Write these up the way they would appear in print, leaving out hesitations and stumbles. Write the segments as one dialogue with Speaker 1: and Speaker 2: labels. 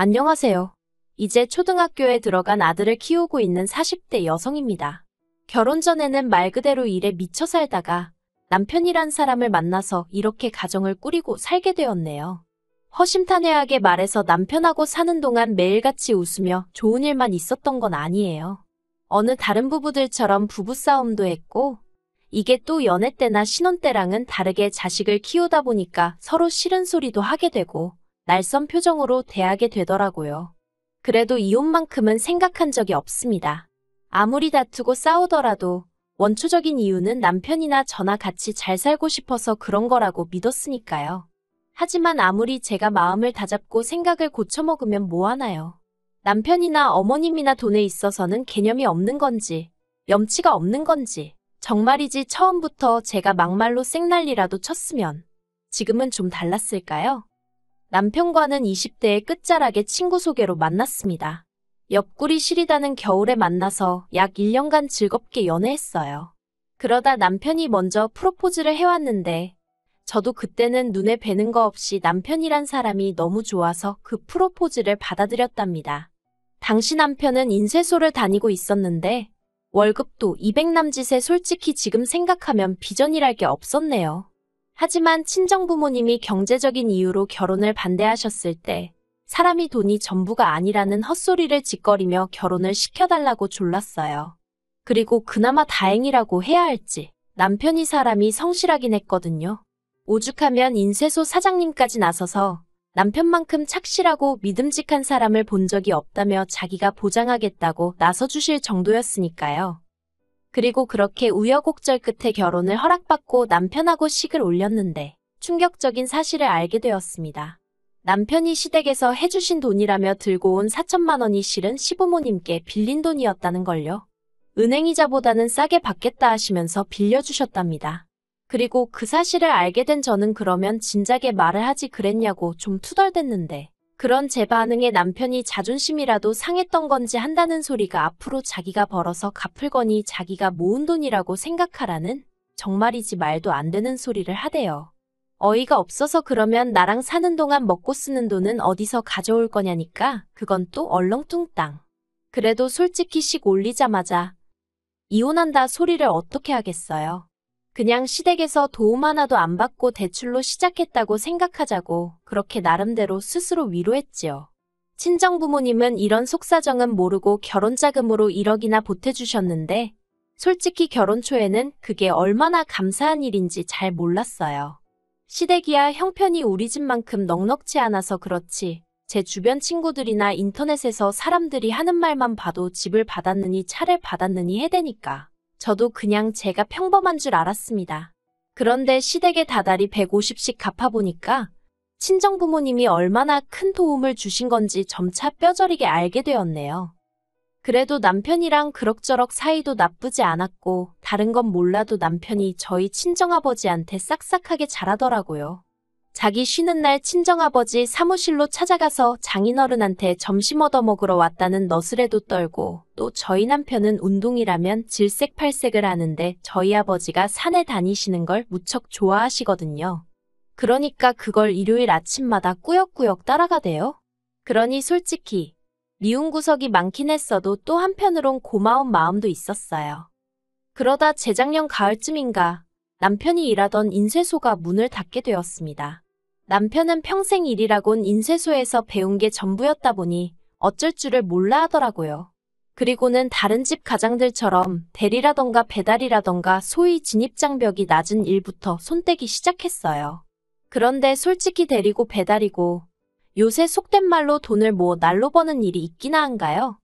Speaker 1: 안녕하세요. 이제 초등학교에 들어간 아들을 키우고 있는 40대 여성입니다. 결혼 전에는 말 그대로 일에 미쳐 살다가 남편이란 사람을 만나서 이렇게 가정을 꾸리고 살게 되었네요. 허심탄회하게 말해서 남편하고 사는 동안 매일같이 웃으며 좋은 일만 있었던 건 아니에요. 어느 다른 부부들처럼 부부싸움도 했고, 이게 또 연애 때나 신혼 때랑은 다르게 자식을 키우다 보니까 서로 싫은 소리도 하게 되고, 날선 표정으로 대하게 되더라고요. 그래도 이혼만큼은 생각한 적이 없습니다. 아무리 다투고 싸우더라도 원초적인 이유는 남편이나 저나 같이 잘 살고 싶어서 그런 거라고 믿었으니까요. 하지만 아무리 제가 마음을 다잡고 생각을 고쳐먹으면 뭐하나요? 남편이나 어머님이나 돈에 있어서는 개념이 없는 건지, 염치가 없는 건지, 정말이지 처음부터 제가 막말로 생난리라도 쳤으면 지금은 좀 달랐을까요? 남편과는 20대의 끝자락에 친구 소개로 만났습니다. 옆구리 시리다는 겨울에 만나서 약 1년간 즐겁게 연애했어요. 그러다 남편이 먼저 프로포즈를 해왔는데 저도 그때는 눈에 뵈는 거 없이 남편이란 사람이 너무 좋아서 그 프로포즈를 받아들였답니다. 당시 남편은 인쇄소를 다니고 있었는데 월급도 200남짓에 솔직히 지금 생각하면 비전이랄 게 없었네요. 하지만 친정부모님이 경제적인 이유로 결혼을 반대하셨을 때 사람이 돈이 전부가 아니라는 헛소리를 짓거리며 결혼을 시켜달라고 졸랐어요. 그리고 그나마 다행이라고 해야 할지 남편이 사람이 성실하긴 했거든요. 오죽하면 인쇄소 사장님까지 나서서 남편만큼 착실하고 믿음직한 사람을 본 적이 없다며 자기가 보장하겠다고 나서주실 정도였으니까요. 그리고 그렇게 우여곡절 끝에 결혼을 허락받고 남편하고 식을 올렸는데 충격적인 사실을 알게 되었습니다. 남편이 시댁에서 해주신 돈이라며 들고 온 4천만 원이 실은 시부모님께 빌린 돈이었다는 걸요. 은행이자보다는 싸게 받겠다 하시면서 빌려주셨답니다. 그리고 그 사실을 알게 된 저는 그러면 진작에 말을 하지 그랬냐고 좀 투덜댔는데 그런 제 반응에 남편이 자존심이라도 상했던 건지 한다는 소리가 앞으로 자기가 벌어서 갚을 거니 자기가 모은 돈이라고 생각하라는 정말이지 말도 안 되는 소리를 하대요. 어이가 없어서 그러면 나랑 사는 동안 먹고 쓰는 돈은 어디서 가져올 거냐니까 그건 또 얼렁뚱땅. 그래도 솔직히 식 올리자마자 이혼한다 소리를 어떻게 하겠어요. 그냥 시댁에서 도움 하나도 안 받고 대출로 시작했다고 생각하자고 그렇게 나름대로 스스로 위로했지요. 친정부모님은 이런 속사정은 모르고 결혼자금으로 1억이나 보태주셨는데 솔직히 결혼 초에는 그게 얼마나 감사한 일인지 잘 몰랐어요. 시댁이야 형편이 우리 집만큼 넉넉지 않아서 그렇지 제 주변 친구들이나 인터넷에서 사람들이 하는 말만 봐도 집을 받았느니 차를 받았느니 해대니까 저도 그냥 제가 평범한 줄 알았습니다. 그런데 시댁에 다달이 150씩 갚아보니까 친정부모님이 얼마나 큰 도움을 주신 건지 점차 뼈저리게 알게 되었네요. 그래도 남편이랑 그럭저럭 사이도 나쁘지 않았고 다른 건 몰라도 남편이 저희 친정아버지한테 싹싹하게 잘하더라고요. 자기 쉬는 날 친정아버지 사무실로 찾아가서 장인어른한테 점심 얻어먹으러 왔다는 너스레도 떨고 또 저희 남편은 운동이라면 질색팔색을 하는데 저희 아버지가 산에 다니시는 걸 무척 좋아하시거든요. 그러니까 그걸 일요일 아침마다 꾸역꾸역 따라가대요. 그러니 솔직히 미운 구석이 많긴 했어도 또 한편으론 고마운 마음도 있었어요. 그러다 재작년 가을쯤인가 남편이 일하던 인쇄소가 문을 닫게 되었습니다. 남편은 평생 일이라곤 인쇄소에서 배운 게 전부였다 보니 어쩔 줄을 몰라 하더라고요. 그리고는 다른 집 가장들처럼 대리라던가 배달이라던가 소위 진입장벽이 낮은 일부터 손떼기 시작했어요. 그런데 솔직히 대리고 배달이고 요새 속된 말로 돈을 날로 버는 일이 있기나 한가요?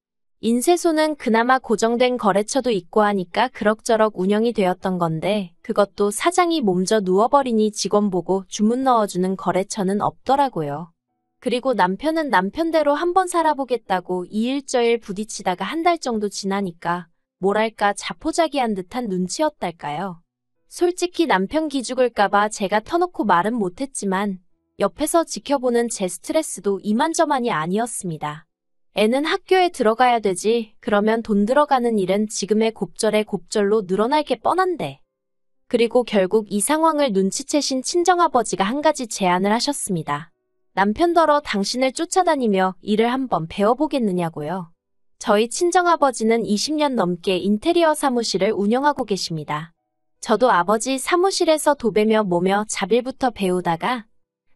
Speaker 1: 인쇄소는 그나마 고정된 거래처도 있고 하니까 그럭저럭 운영이 되었던 건데 그것도 사장이 몸져 누워버리니 직원 보고 주문 넣어주는 거래처는 없더라고요. 그리고 남편은 남편대로 한번 살아보겠다고 이일저일 부딪히다가 한 달 정도 지나니까 뭐랄까 자포자기한 듯한 눈치였달까요. 솔직히 남편 기죽을까봐 제가 터놓고 말은 못했지만 옆에서 지켜보는 제 스트레스도 이만저만이 아니었습니다. 애는 학교에 들어가야 되지. 그러면 돈 들어가는 일은 지금의 곱절에 곱절로 늘어날 게 뻔한데. 그리고 결국 이 상황을 눈치채신 친정아버지가 한 가지 제안을 하셨습니다. 남편더러 당신을 쫓아다니며 일을 한번 배워보겠느냐고요. 저희 친정아버지는 20년 넘게 인테리어 사무실을 운영하고 계십니다. 저도 아버지 사무실에서 도배며 모며 자빌부터 배우다가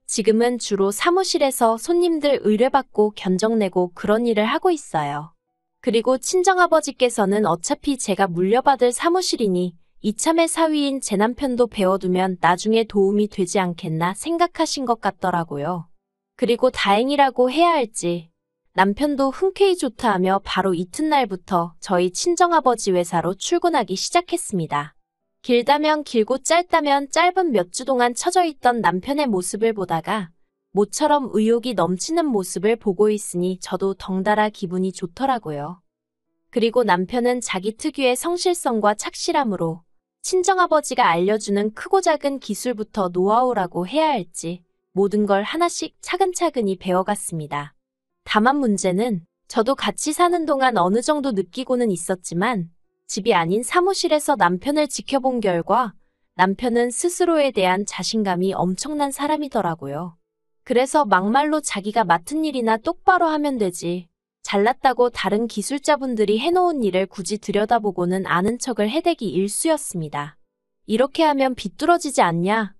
Speaker 1: 지금은 주로 사무실에서 손님들 의뢰받고 견적 내고 그런 일을 하고 있어요. 그리고 친정아버지께서는 어차피 제가 물려받을 사무실이니 이참에 사위인 제 남편도 배워두면 나중에 도움이 되지 않겠나 생각하신 것 같더라고요. 그리고 다행이라고 해야 할지 남편도 흔쾌히 좋다 하며 바로 이튿날부터 저희 친정아버지 회사로 출근하기 시작했습니다. 길다면 길고 짧다면 짧은 몇 주 동안 처져 있던 남편의 모습을 보다가 모처럼 의욕이 넘치는 모습을 보고 있으니 저도 덩달아 기분이 좋더라고요. 그리고 남편은 자기 특유의 성실성과 착실함으로 친정아버지가 알려주는 크고 작은 기술부터 노하우라고 해야 할지 모든 걸 하나씩 차근차근히 배워갔습니다. 다만 문제는 저도 같이 사는 동안 어느 정도 느끼고는 있었지만 집이 아닌 사무실에서 남편을 지켜본 결과 남편은 스스로에 대한 자신감이 엄청난 사람이더라고요. 그래서 막말로 자기가 맡은 일이나 똑바로 하면 되지. 잘났다고 다른 기술자분들이 해놓은 일을 굳이 들여다보고는 아는 척을 해대기 일쑤였습니다. 이렇게 하면 비뚤어지지 않냐?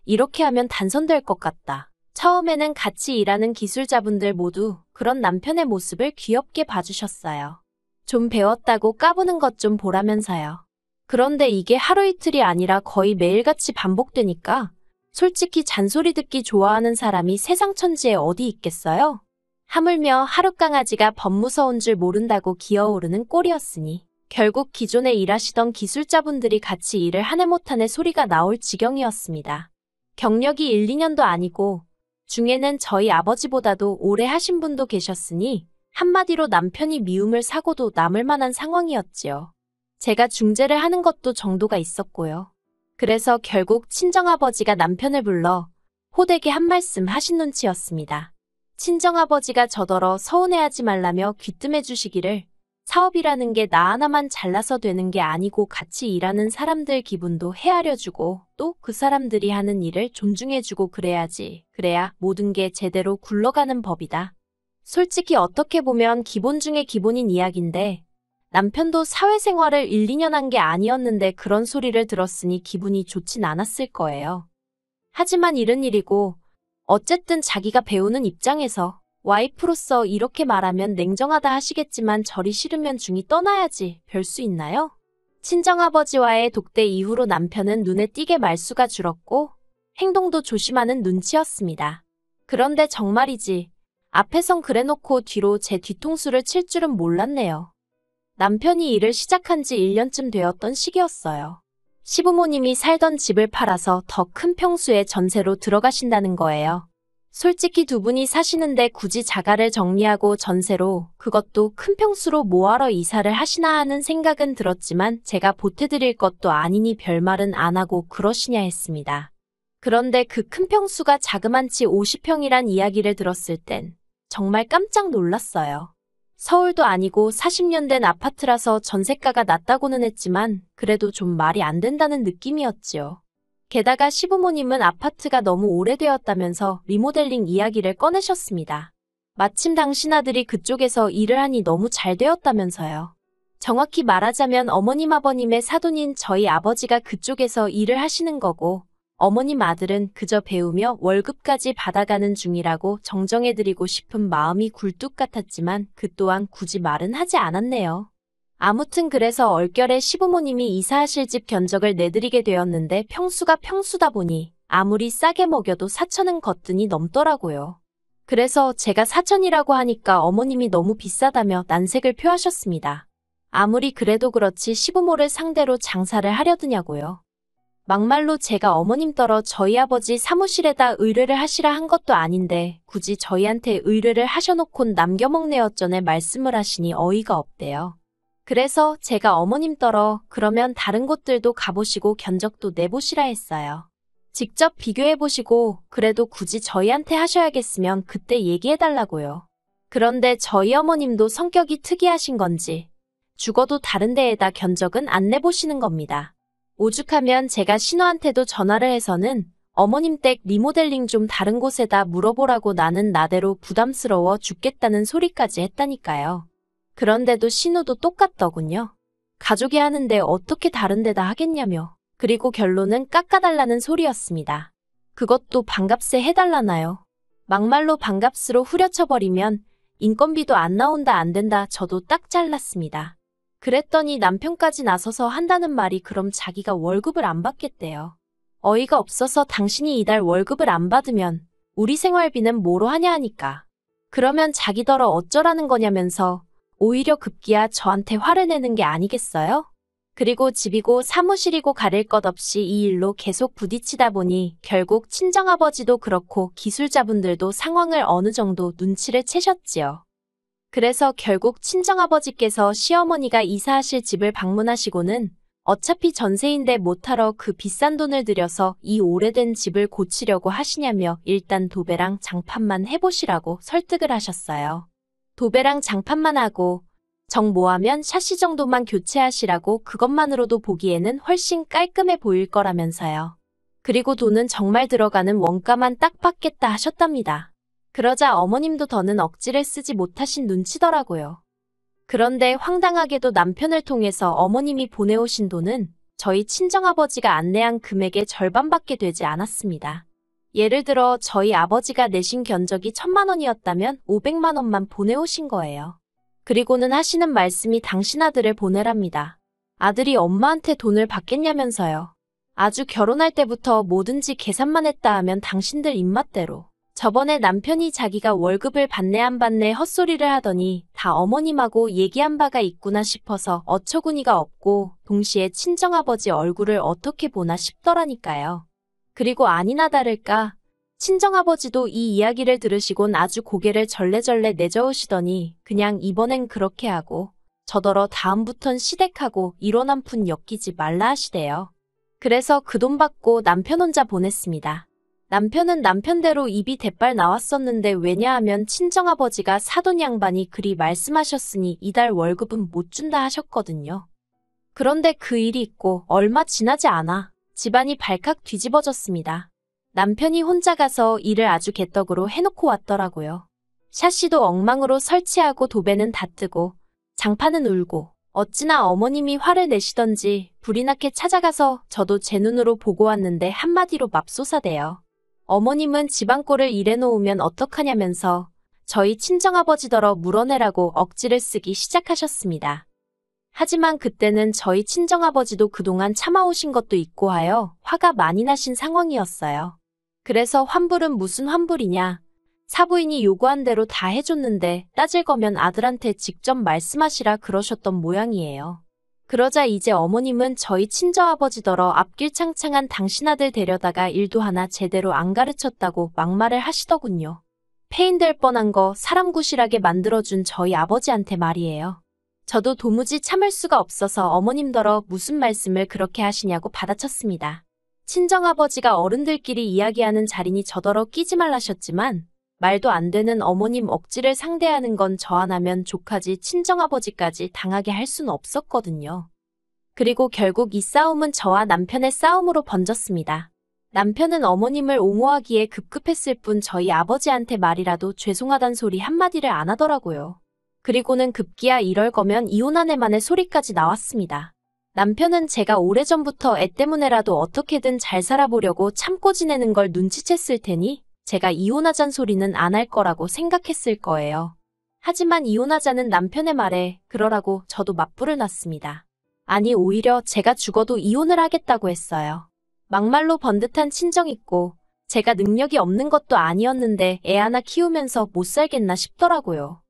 Speaker 1: 이렇게 하면 단선될 것 같다. 처음에는 같이 일하는 기술자분들 모두 그런 남편의 모습을 귀엽게 봐주셨어요. 좀 배웠다고 까부는 것 좀 보라면서요. 그런데 이게 하루 이틀이 아니라 거의 매일같이 반복되니까 솔직히 잔소리 듣기 좋아하는 사람이 세상 천지에 어디 있겠어요? 하물며 하룻강아지가 법무서운 줄 모른다고 기어오르는 꼴이었으니 결국 기존에 일하시던 기술자분들이 같이 일을 한 해 못하네 소리가 나올 지경이었습니다. 경력이 1, 2년도 아니고 중에는 저희 아버지보다도 오래 하신 분도 계셨으니 한마디로 남편이 미움을 사고도 남을 만한 상황이었지요. 제가 중재를 하는 것도 정도가 있었고요. 그래서 결국 친정아버지가 남편을 불러 호되게 한 말씀 하신 눈치였습니다. 친정아버지가 저더러 서운해하지 말라며 귀뜸해 주시기를 사업이라는 게 나 하나만 잘나서 되는 게 아니고 같이 일하는 사람들 기분도 헤아려주고 또 그 사람들이 하는 일을 존중해주고 그래야지. 그래야 모든 게 제대로 굴러가는 법이다. 솔직히 어떻게 보면 기본 중에 기본인 이야기인데 남편도 사회생활을 1, 2년 한 게 아니었는데 그런 소리를 들었으니 기분이 좋진 않았을 거예요. 하지만 이런 일이고 어쨌든 자기가 배우는 입장에서 와이프로서 이렇게 말하면 냉정하다 하시겠지만 저리 싫으면 중이 떠나야지 별 수 있나요? 친정아버지와의 독대 이후로 남편은 눈에 띄게 말수가 줄었고 행동도 조심하는 눈치였습니다. 그런데 정말이지 앞에선 그래놓고 뒤로 제 뒤통수를 칠 줄은 몰랐네요. 남편이 일을 시작한 지 1년쯤 되었던 시기였어요. 시부모님이 살던 집을 팔아서 더 큰 평수의 전세로 들어가신다는 거예요. 솔직히 두 분이 사시는데 굳이 자가를 정리하고 전세로 그것도 큰 평수로 뭐하러 이사를 하시나 하는 생각은 들었지만 제가 보태드릴 것도 아니니 별말은 안 하고 그러시냐 했습니다. 그런데 그 큰 평수가 자그만치 50평이란 이야기를 들었을 땐 정말 깜짝 놀랐어요. 서울도 아니고 40년 된 아파트라서 전세가가 낮다고는 했지만 그래도 좀 말이 안 된다는 느낌이었지요. 게다가 시부모님은 아파트가 너무 오래되었다면서 리모델링 이야기를 꺼내셨습니다. 마침 당신 아들이 그쪽에서 일을 하니 너무 잘 되었다면서요. 정확히 말하자면 어머님 아버님의 사돈인 저희 아버지가 그쪽에서 일을 하시는 거고 어머님 아들은 그저 배우며 월급까지 받아가는 중이라고 정정해드리고 싶은 마음이 굴뚝 같았지만 그 또한 굳이 말은 하지 않았네요. 아무튼 그래서 얼결에 시부모님이 이사하실 집 견적을 내드리게 되었는데 평수가 평수다 보니 아무리 싸게 먹여도 4천은 거뜬히 넘더라고요. 그래서 제가 4천이라고 하니까 어머님이 너무 비싸다며 난색을 표하셨습니다. 아무리 그래도 그렇지 시부모를 상대로 장사를 하려드냐고요. 막말로 제가 어머님 떨어 저희 아버지 사무실에다 의뢰를 하시라 한 것도 아닌데 굳이 저희한테 의뢰를 하셔놓곤 남겨먹네 어쩌네 말씀을 하시니 어이가 없대요. 그래서 제가 어머님 떨어 그러면 다른 곳들도 가보시고 견적도 내보시라 했어요. 직접 비교해보시고 그래도 굳이 저희한테 하셔야겠으면 그때 얘기해달라고요. 그런데 저희 어머님도 성격이 특이하신 건지 죽어도 다른 데에다 견적은 안 내보시는 겁니다. 오죽하면 제가 신우한테도 전화를 해서는 어머님 댁 리모델링 좀 다른 곳에다 물어보라고 나는 나대로 부담스러워 죽겠다는 소리까지 했다니까요. 그런데도 신우도 똑같더군요. 가족이 하는데 어떻게 다른 데다 하겠냐며. 그리고 결론은 깎아달라는 소리였습니다. 그것도 반값에 해달라나요. 막말로 반값으로 후려쳐버리면 인건비도 안 나온다 안 된다 저도 딱 잘랐습니다. 그랬더니 남편까지 나서서 한다는 말이 그럼 자기가 월급을 안 받겠대요. 어이가 없어서 당신이 이달 월급을 안 받으면 우리 생활비는 뭐로 하냐 하니까. 그러면 자기더러 어쩌라는 거냐면서 오히려 급기야 저한테 화를 내는 게 아니겠어요? 그리고 집이고 사무실이고 가릴 것 없이 이 일로 계속 부딪히다 보니 결국 친정아버지도 그렇고 기술자분들도 상황을 어느 정도 눈치를 채셨지요. 그래서 결국 친정아버지께서 시어머니가 이사하실 집을 방문하시고는 어차피 전세인데 못하러 그 비싼 돈을 들여서 이 오래된 집을 고치려고 하시냐며 일단 도배랑 장판만 해보시라고 설득을 하셨어요. 도배랑 장판만 하고 정 모하면 샤시 정도만 교체하시라고 그것만으로도 보기에는 훨씬 깔끔해 보일 거라면서요. 그리고 돈은 정말 들어가는 원가만 딱 받겠다 하셨답니다. 그러자 어머님도 더는 억지를 쓰지 못하신 눈치더라고요. 그런데 황당하게도 남편을 통해서 어머님이 보내오신 돈은 저희 친정아버지가 안내한 금액의 절반밖에 되지 않았습니다. 예를 들어 저희 아버지가 내신 견적이 1,000만 원이었다면 500만 원만 보내오신 거예요. 그리고는 하시는 말씀이 당신 아들을 보내랍니다. 아들이 엄마한테 돈을 받겠냐면서요. 아주 결혼할 때부터 뭐든지 계산만 했다 하면 당신들 입맛대로. 저번에 남편이 자기가 월급을 받네 안 받네 헛소리를 하더니 다 어머님하고 얘기한 바가 있구나 싶어서 어처구니가 없고 동시에 친정아버지 얼굴을 어떻게 보나 싶더라니까요. 그리고 아니나 다를까 친정아버지도 이 이야기를 들으시곤 아주 고개를 절레절레 내저으시더니 그냥 이번엔 그렇게 하고 저더러 다음부턴 시댁하고 이런 한 푼 엮이지 말라 하시대요. 그래서 그 돈 받고 남편 혼자 보냈습니다. 남편은 남편대로 입이 대빨 나왔었는데 왜냐하면 친정아버지가 사돈 양반이 그리 말씀하셨으니 이달 월급은 못 준다 하셨거든요. 그런데 그 일이 있고 얼마 지나지 않아 집안이 발칵 뒤집어졌습니다. 남편이 혼자 가서 일을 아주 개떡으로 해놓고 왔더라고요. 샤시도 엉망으로 설치하고 도배는 다 뜨고 장판은 울고 어찌나 어머님이 화를 내시던지 불이 나게 찾아가서 저도 제 눈으로 보고 왔는데 한마디로 맙소사대요. 어머님은 집안 꼴을 이래놓으면 어떡하냐면서 저희 친정아버지더러 물어내라고 억지를 쓰기 시작하셨습니다. 하지만 그때는 저희 친정아버지도 그동안 참아오신 것도 있고 하여 화가 많이 나신 상황이었어요. 그래서 환불은 무슨 환불이냐. 사부인이 요구한 대로 다 해줬는데 따질 거면 아들한테 직접 말씀하시라 그러셨던 모양이에요. 그러자 이제 어머님은 저희 친정아버지더러 앞길 창창한 당신 아들 데려다가 일도 하나 제대로 안 가르쳤다고 막말을 하시더군요. 폐인될 뻔한 거 사람 구실하게 만들어준 저희 아버지한테 말이에요. 저도 도무지 참을 수가 없어서 어머님더러 무슨 말씀을 그렇게 하시냐고 받아쳤습니다. 친정아버지가 어른들끼리 이야기하는 자리니 저더러 끼지 말라셨지만 말도 안 되는 어머님 억지를 상대하는 건 저 하나면 족하지 친정아버지까지 당하게 할 수는 없었거든요. 그리고 결국 이 싸움은 저와 남편의 싸움으로 번졌습니다. 남편은 어머님을 옹호하기에 급급했을 뿐 저희 아버지한테 말이라도 죄송하단 소리 한마디를 안 하더라고요. 그리고는 급기야 이럴 거면 이혼하네만의 소리까지 나왔습니다. 남편은 제가 오래전부터 애 때문에라도 어떻게든 잘 살아보려고 참고 지내는 걸 눈치챘을 테니 제가 이혼하잔 소리는 안 할 거라고 생각했을 거예요. 하지만 이혼하자는 남편의 말에 그러라고 저도 맞불을 놨습니다. 아니 오히려 제가 죽어도 이혼을 하겠다고 했어요. 막말로 번듯한 친정 있고 제가 능력이 없는 것도 아니었는데 애 하나 키우면서 못 살겠나 싶더라고요.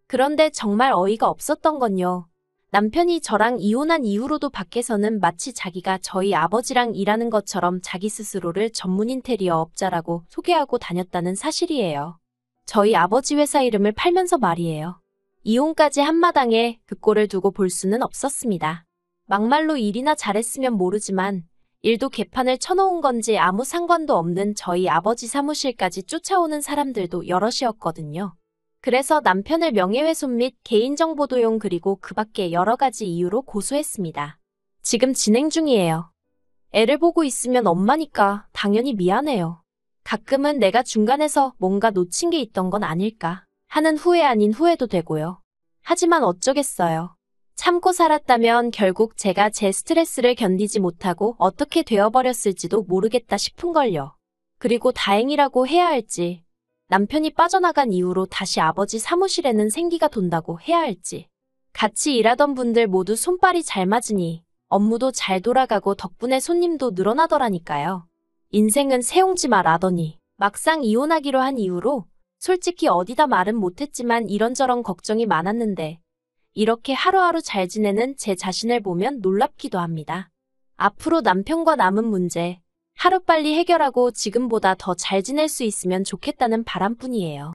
Speaker 1: 그런데 정말 어이가 없었던 건요. 남편이 저랑 이혼한 이후로도 밖에서는 마치 자기가 저희 아버지랑 일하는 것처럼 자기 스스로를 전문 인테리어 업자라고 소개하고 다녔다는 사실이에요. 저희 아버지 회사 이름을 팔면서 말이에요. 이혼까지 한마당에 그 꼴을 두고 볼 수는 없었습니다. 막말로 일이나 잘했으면 모르지만 일도 개판을 쳐놓은 건지 아무 상관도 없는 저희 아버지 사무실까지 쫓아오는 사람들도 여럿이었거든요. 그래서 남편을 명예훼손 및 개인정보 도용 그리고 그 밖에 여러 가지 이유로 고소했습니다. 지금 진행 중이에요. 애를 보고 있으면 엄마니까 당연히 미안해요. 가끔은 내가 중간에서 뭔가 놓친 게 있던 건 아닐까 하는 후회 아닌 후회도 되고요. 하지만 어쩌겠어요. 참고 살았다면 결국 제가 제 스트레스를 견디지 못하고 어떻게 되어버렸을지도 모르겠다 싶은걸요. 그리고 다행이라고 해야 할지, 남편이 빠져나간 이후로 다시 아버지 사무실에는 생기가 돈다고 해야 할지, 같이 일하던 분들 모두 손발이 잘 맞으니 업무도 잘 돌아가고 덕분에 손님도 늘어나더라니까요. 인생은 새옹지마라더니 막상 이혼하기로 한 이후로 솔직히 어디다 말은 못했지만 이런저런 걱정이 많았는데 이렇게 하루하루 잘 지내는 제 자신을 보면 놀랍기도 합니다. 앞으로 남편과 남은 문제 하루빨리 해결하고 지금보다 더 잘 지낼 수 있으면 좋겠다는 바람뿐이에요.